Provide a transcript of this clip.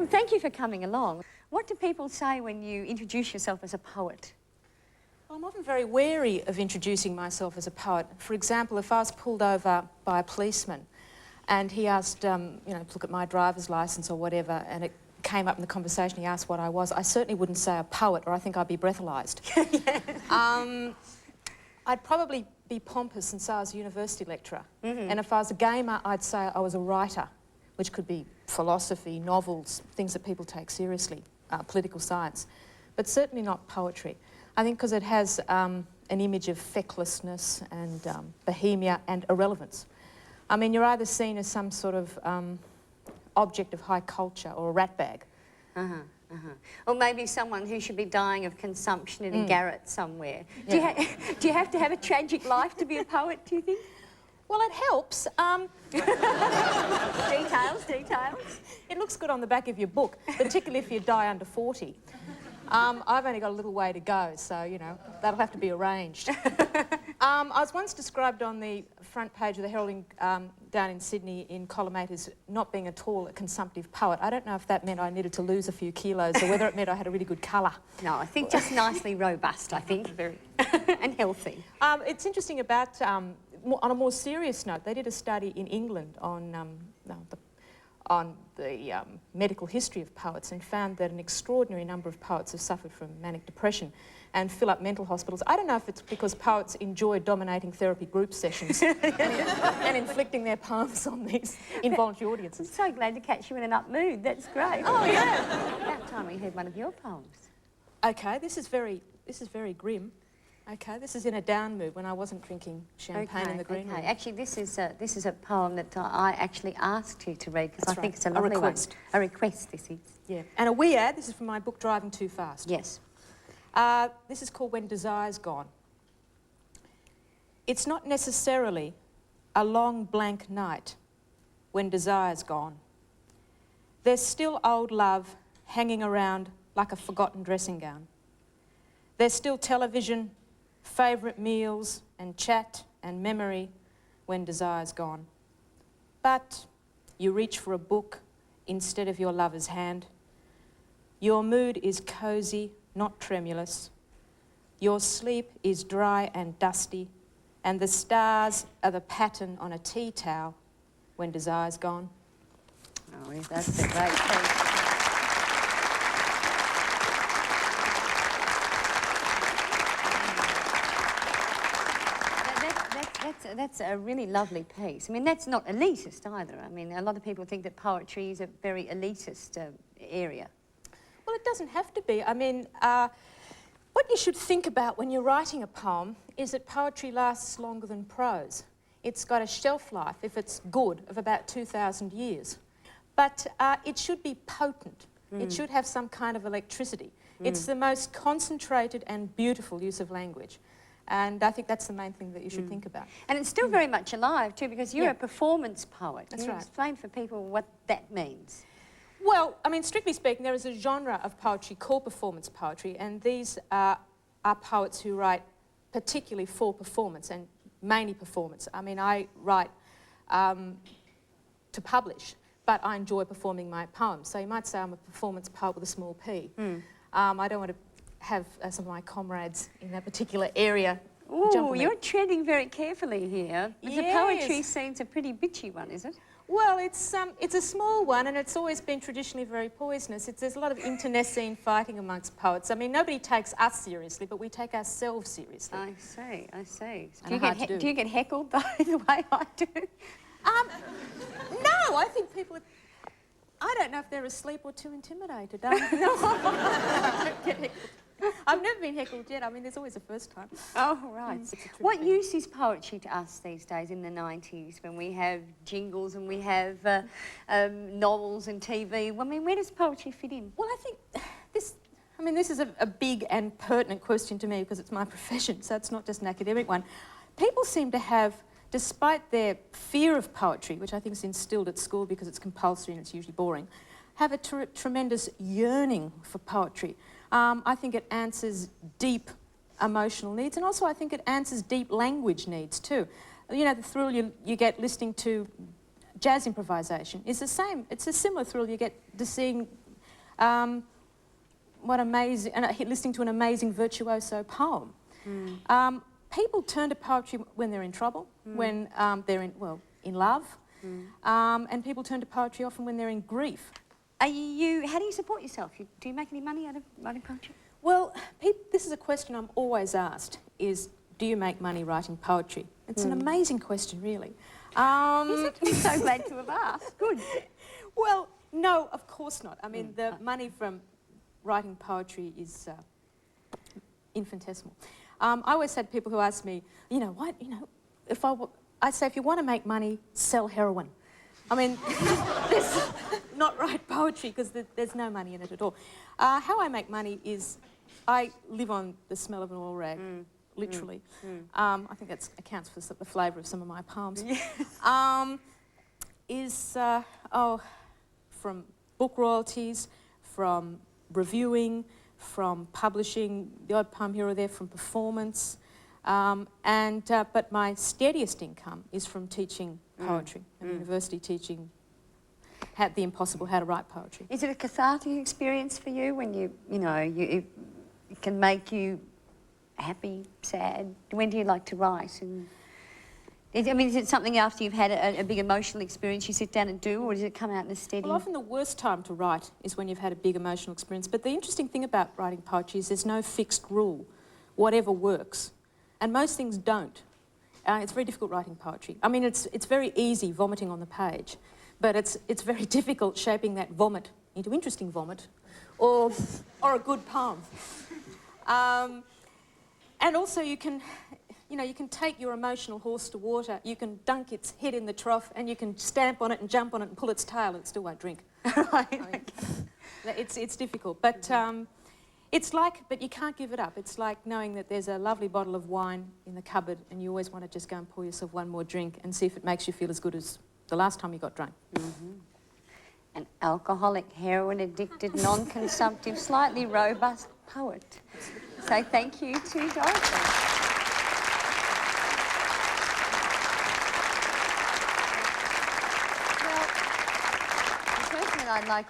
Well, thank you for coming along. What do people say when you introduce yourself as a poet? Well, I'm often very wary of introducing myself as a poet. For example, if I was pulled over by a policeman and he asked, you know, to look at my driver's licence or whatever, and it came up in the conversation, he asked what I was, I certainly wouldn't say a poet, or I think I'd be breathalyzed. I'd probably be pompous and say I was a university lecturer. And if I was a gamer, I'd say I was a writer, which could be philosophy, novels, things that people take seriously, political science, but certainly not poetry. I think because it has an image of fecklessness and bohemia and irrelevance. I mean, you're either seen as some sort of object of high culture or a rat bag. Or maybe someone who should be dying of consumption in a garret somewhere. Yeah. Do you have to have a tragic life to be a poet, do you think? Well, it helps. Details. It looks good on the back of your book, particularly if you die under 40. I've only got a little way to go, so, you know, that'll have to be arranged. I was once described on the front page of the Herald down in Sydney in column 8 as not being at all a consumptive poet. I don't know if that meant I needed to lose a few kilos or whether it meant I had a really good colour. No, I think just nicely robust, I think, very and healthy. It's interesting about, on a more serious note, they did a study in England on the medical history of poets and found that an extraordinary number of poets have suffered from manic depression and fill up mental hospitals. I don't know if it's because poets enjoy dominating therapy group sessions and inflicting their poems on these involuntary audiences. I'm so glad to catch you in an up mood. That's great. Oh, yeah. About time we heard one of your poems. OK, this is very grim. OK, this is in a down mood when I wasn't drinking champagne in the green room. Actually, this is a poem that I actually asked you to read because I think it's a lovely request. one. A request, this is. Yeah, and a wee ad. This is from my book, Driving Too Fast. Yes. This is called When Desire's Gone. It's not necessarily a long blank night when desire's gone. There's still old love hanging around like a forgotten dressing gown. There's still television, favourite meals and chat and memory when desire's gone. But you reach for a book instead of your lover's hand. Your mood is cosy, not tremulous. Your sleep is dry and dusty, and the stars are the pattern on a tea towel when desire's gone. Oh, that's a great piece. That's a really lovely piece. I mean, that's not elitist either. I mean, a lot of people think that poetry is a very elitist area. Well, it doesn't have to be. I mean, what you should think about when you're writing a poem is that poetry lasts longer than prose. It's got a shelf life, if it's good, of about 2,000 years. But it should be potent. It should have some kind of electricity. It's the most concentrated and beautiful use of language. And I think that's the main thing that you should think about. And it's still very much alive too, because you're a performance poet. That's Can you right. explain for people what that means? Well, I mean, strictly speaking, there is a genre of poetry called performance poetry, and these are poets who write particularly for performance and mainly performance. I mean, I write to publish, but I enjoy performing my poems. So you might say I'm a performance poet with a small p. I don't want to have some of my comrades in that particular area. Oh, you're treading very carefully here. Yes. The poetry scene's a pretty bitchy one, is it? Well, it's a small one, and it's always been traditionally very poisonous. There's a lot of internecine fighting amongst poets. I mean, nobody takes us seriously, but we take ourselves seriously. I see. Do you get heckled though, the way I do? No, I think people I don't know if they're asleep or too intimidated. No, I don't get heckled. I've never been heckled yet. I mean, there's always a first time. Oh, right. What use is poetry to us these days in the 90s when we have jingles and we have novels and TV? I mean, where does poetry fit in? Well, I think this is a big and pertinent question to me because it's my profession, so it's not just an academic one. People seem to have, despite their fear of poetry, which I think is instilled at school because it's compulsory and it's usually boring, have a tremendous yearning for poetry. I think it answers deep emotional needs, and also I think it answers deep language needs too. You know, the thrill you get listening to jazz improvisation is the same. It's a similar thrill you get to seeing what amazing, and listening to an amazing virtuoso poem. People turn to poetry when they're in trouble, when they're in love, and people turn to poetry often when they're in grief. How do you support yourself? Do you make any money out of writing poetry? Well, this is a question I'm always asked, is do you make money writing poetry? It's an amazing question, really. I'm so glad to have asked. Good. Well, no, of course not. I mean, the money from writing poetry is infinitesimal. I always had people who ask me, I'd say if you want to make money, sell heroin. I mean, not write poetry, because there's no money in it at all. How I make money is I live on the smell of an oil rag, literally. I think that accounts for the flavour of some of my poems. From book royalties, from reviewing, from publishing the odd poem here or there, from performance. But my steadiest income is from teaching poetry, at university, teaching the impossible, how to write poetry. Is it a cathartic experience for you when it can make you happy, sad? When do you like to write? And is it something after you've had a big emotional experience you sit down and do, or does it come out in a steady? Well, often the worst time to write is when you've had a big emotional experience. But the interesting thing about writing poetry is there's no fixed rule. Whatever works. And most things don't. It's very difficult writing poetry. I mean, it's very easy vomiting on the page, but it's very difficult shaping that vomit into interesting vomit or a good poem. And also you can take your emotional horse to water, you can dunk its head in the trough, and you can stamp on it and jump on it and pull its tail, and it still won't drink. Right? I mean, it's difficult, but but you can't give it up. It's like knowing that there's a lovely bottle of wine in the cupboard and you always want to just go and pour yourself one more drink and see if it makes you feel as good as the last time you got drunk. An alcoholic, heroin-addicted, non-consumptive, slightly robust poet. So thank you to Dorothy. Well, the person that I'd like